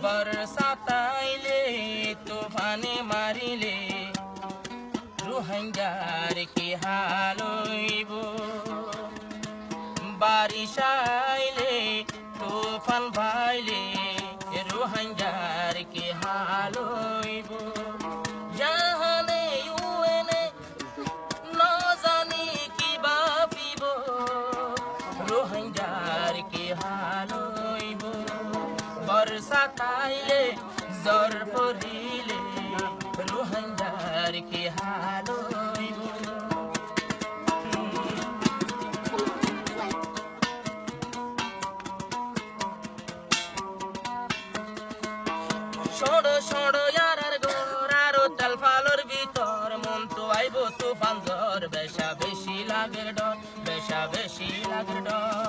বর্ষাত আইলে তুফানে মারিলে রোহিঙ্গার কি হাল হইব বারিশ আইলে তুফান ভাইলে রোহিঙ্গার কি হাল হইব জাহানে ইউএনএ নজানি কি বাপিব রোহিঙ্গার কি হাল হইব বর্ষাত আইলে জ্বর পড়িলে রোহিঙ্গার কি হাল হইব সড়ো সড়ো ইয়ারার ঘর আরো তেল ফালোর ভিতর মন তো আইব তুফান ঝড় বেশা বেশি লাগে ডর বেশা বেশি লাগে ডর